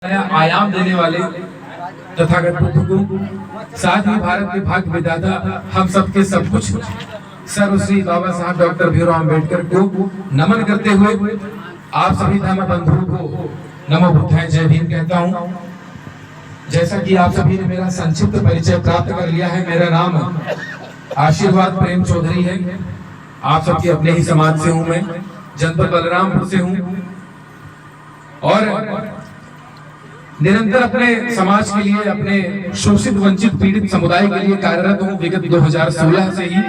आयाम देने वाले तथागत बुद्ध को, साथ ही भारत के भाग्य विधाता हम सबके सब कुछ सर्वश्री बाबा साहब डॉक्टर भीमराव अम्बेडकर को नमन करते हुए आप सभी धर्म बंधुओं को नमो बुद्धाय जय भीम कहता हूँ। जैसा कि आप सभी ने मेरा संक्षिप्त परिचय प्राप्त कर लिया है, मेरा नाम आशीर्वाद प्रेम चौधरी है। आप सबके अपने ही समाज से हूँ, मैं जनपद बलरामपुर से हूँ और निरंतर अपने समाज के लिए, अपने शोषित वंचित पीड़ित समुदाय के लिए कार्यरत हूँ विगत 2016 से ही।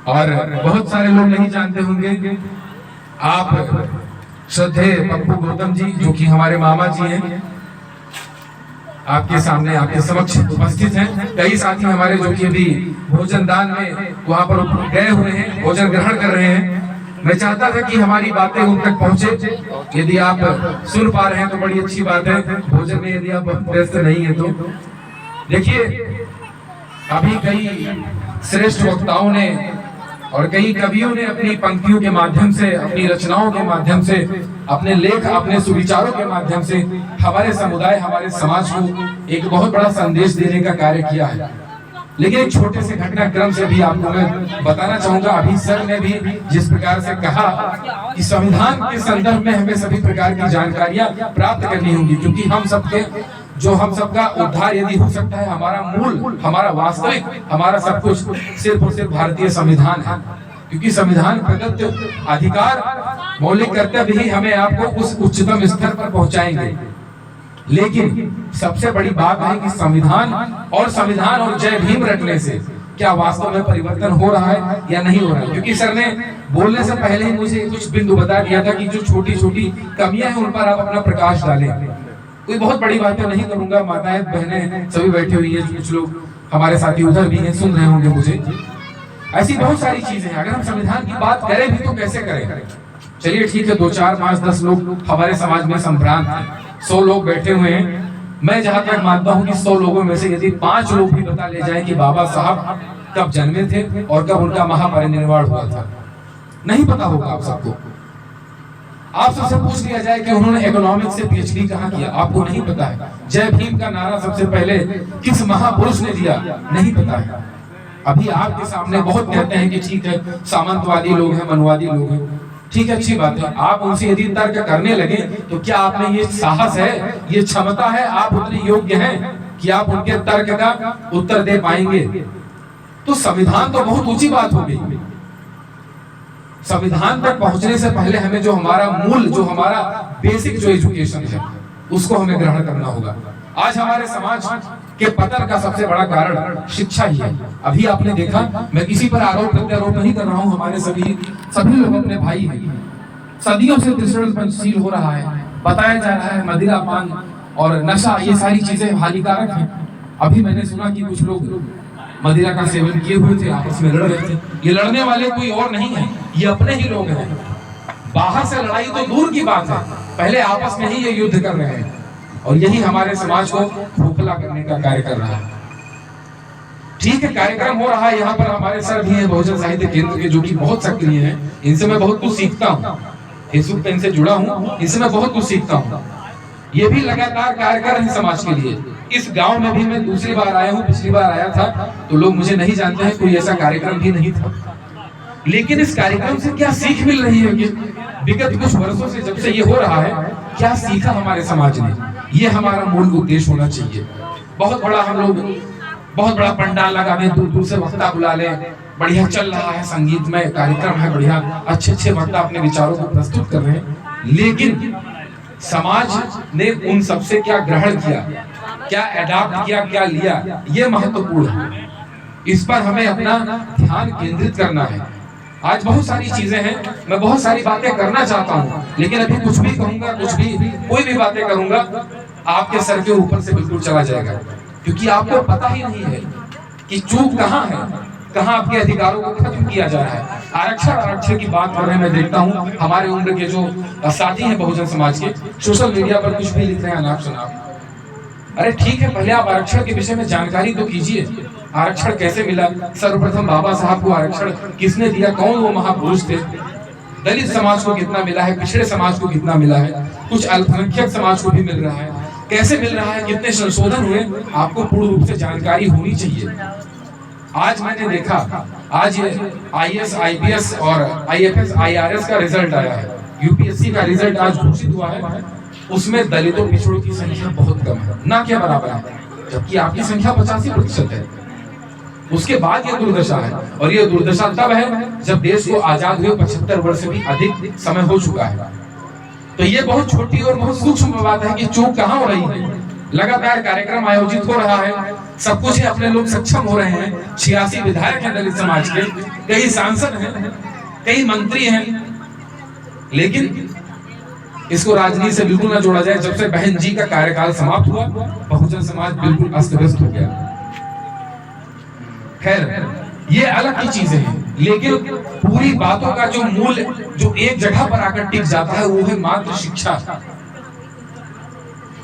और बहुत सारे लोग नहीं जानते होंगे, आप श्रद्धेय पप्पू गौतम जी जो कि हमारे मामा जी हैं, आपके सामने आपके समक्ष उपस्थित हैं। कई साथी हमारे जो कि अभी भोजन दान में वहां पर गए हुए हैं, भोजन ग्रहण कर रहे हैं। मैं चाहता था कि हमारी बातें उन तक पहुंचे। यदि आप सुन पा रहे हैं तो बड़ी अच्छी बात है, भोजन में यदि आप व्यस्त नहीं है तो देखिए, अभी कई श्रेष्ठ वक्ताओं ने और कई कवियों ने अपनी पंक्तियों के माध्यम से, अपनी रचनाओं के माध्यम से, अपने लेख, अपने सुविचारों के माध्यम से हमारे समुदाय, हमारे समाज को एक बहुत बड़ा संदेश देने का कार्य किया है। लेकिन एक छोटे से घटनाक्रम से भी आपको मैं बताना चाहूंगा। अभी सर ने भी जिस प्रकार से कहा कि संविधान के संदर्भ में हमें सभी प्रकार की जानकारियां प्राप्त करनी होंगी, क्योंकि हम सबका उद्धार यदि हो सकता है, हमारा मूल, हमारा वास्तविक, हमारा सब कुछ सिर्फ और सिर्फ भारतीय संविधान है। क्योंकि संविधान प्रदत्त अधिकार, मौलिक कर्तव्य ही हमें आपको उस उच्चतम स्तर पर पहुंचाएंगे। लेकिन सबसे बड़ी बात है कि संविधान और जय भीम रटने से क्या वास्तव में परिवर्तन हो रहा है या नहीं हो रहा है। क्योंकि सर ने बोलने से पहले ही मुझे कुछ बिंदु बता दिया था कि जो छोटी छोटी कमियां हैं उन पर आप अपना प्रकाश डालें। कोई बहुत बड़ी बातें नहीं करूंगा, माताएं बहनें सभी बैठी हुई है, कुछ लोग हमारे साथी उधर भी हैं, सुन रहे होंगे मुझे। ऐसी बहुत सारी चीजें हैं, अगर हम संविधान की बात करें भी तो कैसे करें। चलिए ठीक है, 2, 4, 5, 10 लोग हमारे समाज में संभ्रांत हैं, 100 लोग बैठे हुए हैं। मैं जहां तक मानता हूं कि 100 लोगों में से यदि 5 लोग भी बता ले जाएं कि बाबा साहब कब जन्मे थे और कब उनका महापरिनिर्वाण हुआ था, नहीं पता होगा आप सबको। आप सबसे पूछ लिया जाए कि उन्होंने इकोनॉमिक्स से पीएचडी कहां किया, आपको नहीं पता है। जय भीम का नारा सबसे पहले किस महापुरुष ने दिया, नहीं पता है। अभी आपके सामने बहुत कहते हैं कि ठीक है, सामंतवादी लोग हैं, मनवादी लोग हैं, ठीक है, अच्छी बात है। आप उनसे यदि तर्क करने लगे तो क्या आप में ये साहस है, ये क्षमता है, आप उतने योग्य हैं कि आप उनके तर्क का उत्तर दे पाएंगे? तो संविधान तो बहुत ऊंची बात हो गई। संविधान तक पहुंचने से पहले हमें जो हमारा मूल, जो हमारा बेसिक जो एजुकेशन है, उसको हमें ग्रहण करना होगा। आज हमारे समाज के पतन का सबसे बड़ा कारण शिक्षा ही है। अभी आपने देखा, मैं किसी पर आरोप प्रत्यारोप नहीं कर रहा हूं, हमारे सभी लोग अपने भाई हैं। सदियों से त्रिशूल पंचशील हो रहा है, बताया जा रहा है मदिरा पान और नशा, ये सारी चीजें हानिकारक हैं। अभी मैंने सुना कि कुछ लोग मदिरा का सेवन किए हुए थे, आपस में लड़ रहे थे। ये लड़ने वाले कोई और नहीं है, ये अपने ही लोग हैं। बाहर से लड़ाई तो दूर की बात है, पहले आपस में ही ये युद्ध कर रहे हैं और यही हमारे समाज को खोखला करने का कार्य कर रहा है। ठीक है, कार्यक्रम हो रहा है, यहाँ पर हमारे सर भी हैं बहुजन साहित्य केंद्र के, जो कि बहुत सक्रिय हैं। इनसे मैं बहुत कुछ सीखता हूँ, फेसबुक पे इनसे जुड़ा हूँ, इनसे मैं बहुत कुछ सीखता हूँ। ये भी लगातार कार्य कर रहे हैं समाज के लिए। इस गांव में भी मैं दूसरी बार आया हूँ, पिछली बार आया था तो लोग मुझे नहीं जानते हैं, कोई ऐसा कार्यक्रम भी नहीं था। लेकिन इस कार्यक्रम से क्या सीख मिल रही है कि विगत कुछ वर्षों से जब से ये हो रहा है, क्या सीखा हमारे समाज ने, ये हमारा मूल उद्देश्य होना चाहिए। बहुत बड़ा पंडाल लगा दें, दूर दूर से वक्ता बुला लें, बढ़िया चल रहा है, संगीतमय कार्यक्रम है, बढ़िया अच्छे वक्ता अपने विचारों को प्रस्तुत कर रहे हैं। लेकिन समाज ने उन सबसे क्या ग्रहण किया, क्या अडॉप्ट किया, क्या लिया, ये महत्वपूर्ण है। इस पर हमें अपना ध्यान केंद्रित करना है। आज बहुत सारी चीजें हैं, मैं बहुत सारी बातें करना चाहता हूँ, लेकिन अभी कुछ भी कहूंगा, कोई भी बातें करूंगा, आपके सर के ऊपर से बिल्कुल चला जाएगा। क्योंकि आपको पता ही नहीं है कि चूक कहाँ है, कहाँ आपके अधिकारों को खत्म किया जा रहा है। आरक्षण की बात कर रहे हैं, मैं देखता हूँ हमारे उम्र के जो साथी हैं बहुजन समाज के, सोशल मीडिया पर कुछ भी लिख रहे हैं अनाप शनाप। अरे ठीक है, पहले आप आरक्षण के विषय में जानकारी तो कीजिए। आरक्षण कैसे मिला, सर्वप्रथम बाबा साहब को आरक्षण किसने दिया, कौन वो महापुरुष थे, दलित समाज को कितना मिला है, पिछड़े समाज को कितना मिला है, कुछ अल्पसंख्यक समाज को भी मिल रहा है। कैसे मिल रहा है, कितने संशोधन हुए, आपको पूर्ण रूप से जानकारी होनी चाहिए। आज मैंने देखा, आज आईएएस, आईपीएस और आईएफएस, आईआरएस का रिजल्ट आया है, यूपीएससी का रिजल्ट आज घोषित हुआ है। उसमें दलितों पिछड़ों की संख्या बहुत कम है, ना क्या बराबर है, जबकि आपकी संख्या 85% है। उसके बाद ये दुर्दशा है, और ये दुर्दशा तब है जब देश को आजाद हुए 75 वर्ष से भी अधिक समय हो चुका है। तो ये बहुत छोटी और बहुत सूक्ष्म बात है कि चूक कहाँ हो रही है। लगातार कार्यक्रम आयोजित हो रहा है, सब कुछ है, अपने लोग सक्षम हो रहे हैं, 86 विधायक हैं दलित समाज के, कई सांसद हैं, कई मंत्री हैं, लेकिन इसको राजनीति से बिल्कुल ना जोड़ा जाए। जब से बहन जी का कार्यकाल समाप्त हुआ, बहुजन समाज बिल्कुल अस्त व्यस्त हो गया। खैर, ये अलग की चीजें हैं, लेकिन पूरी बातों का जो मूल, जो एक जगह पर आकर टिक जाता है, वो है मात्र शिक्षा।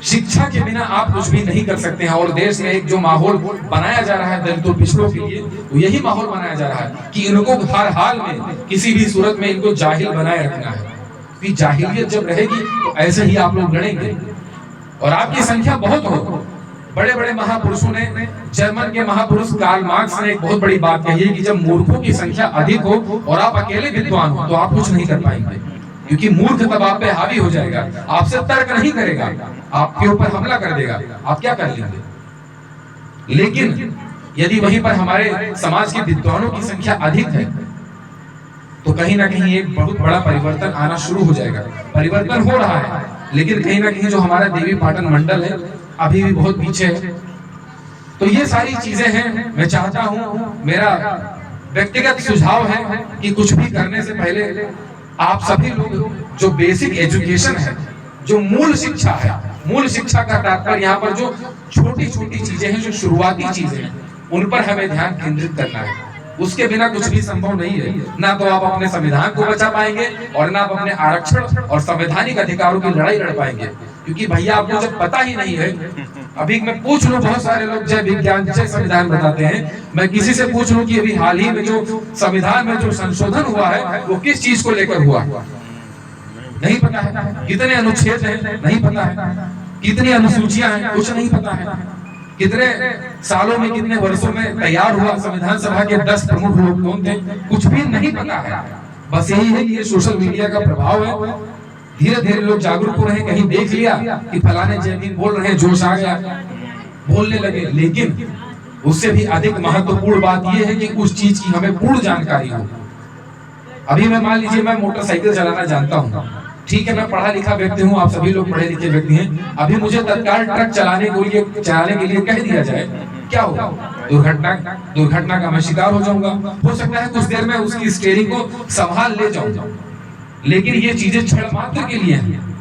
शिक्षा के बिना आप कुछ भी नहीं कर सकते हैं। और देश में एक जो माहौल बनाया जा रहा है दलितों पिछड़ों के लिए, तो यही माहौल बनाया जा रहा है कि इनको हर हाल में, किसी भी सूरत में इनको जाहिल बनाए रखना है। कि जाहिलियत जब रहेगी तो ऐसे ही आप लोग लड़ेंगे, और आपकी संख्या बहुत हो। बड़े बड़े महापुरुषों ने, जर्मन के महापुरुष कार्ल मार्क्स ने एक बहुत बड़ी बात कही है कि जब मूर्खों की संख्या अधिक हो और आप अकेले विद्वान हो, तो आप कुछ नहीं कर पाएंगे, क्योंकि मूर्ख तब आप पे हावी हो जाएगा, आपसे तर्क नहीं करेगा, आपके ऊपर हमला कर देगा, आप क्या कर लेंगे। लेकिन यदि वहीं पर हमारे समाज के विद्वानों की संख्या अधिक है, तो कहीं ना कहीं एक बहुत बड़ा परिवर्तन आना शुरू हो जाएगा। परिवर्तन हो रहा है, लेकिन कहीं ना कहीं जो हमारा देवी पाटन मंडल है अभी भी बहुत पीछे है। तो ये सारी चीजें हैं। मैं चाहता हूं, मेरा व्यक्तिगत सुझाव है कि कुछ भी करने से पहले आप सभी लोग जो बेसिक एजुकेशन है, जो मूल शिक्षा है, मूल शिक्षा का तात्पर्य यहाँ पर जो छोटी छोटी चीजें हैं, जो शुरुआती चीजें हैं, उन पर हमें ध्यान केंद्रित करना है। उसके बिना कुछ भी संभव नहीं है। ना तो आप अपने संविधान को बचा पाएंगे, और ना आप अपने आरक्षण और संवैधानिक अधिकारों की लड़ाई लड़ पाएंगे। क्योंकि भैया आपको जब पता ही नहीं है, अभी मैं पूछ लूं, बहुत सारे लोग जय विज्ञान जय संविधान बताते हैं, मैं किसी से पूछ लूं कि अभी हाल ही में जो संविधान में जो संशोधन हुआ है वो किस चीज को लेकर हुआ, नहीं पता है। कितने अनुच्छेद हैं, नहीं पता है। कितनी अनुसूचियां हैं, कुछ नहीं पता है। कितने सालों में, कितने वर्षों में तैयार हुआ, संविधान सभा के 10 प्रमुख लोग कौन थे, कुछ भी नहीं पता है। बस यही है कि ये सोशल मीडिया का प्रभाव है। धीरे धीरे लोग जागरूक हो रहे हैं, कहीं देख लिया कि फलाने जय भीम बोल रहे हैं, जोश आ गया, बोलने लगे। लेकिन उससे भी अधिक महत्वपूर्ण बात यह है कि उस चीज की हमें पूर्ण जानकारी हो। अभी मैं मान लीजिए मैं मोटरसाइकिल चलाना जानता हूँ, ठीक है, मैं पढ़ा लिखा व्यक्ति हूँ, आप सभी लोग पढ़े लिखे व्यक्ति हैं। अभी मुझे तत्काल ट्रक चलाने के लिए कह दिया जाए, क्या होगा? दुर्घटना का मैं शिकार हो जाऊंगा। हो सकता है कुछ देर में उसकी स्टीयरिंग को संभाल ले जाऊंगा, लेकिन ये चीजें क्षण मात्र के लिए हैं।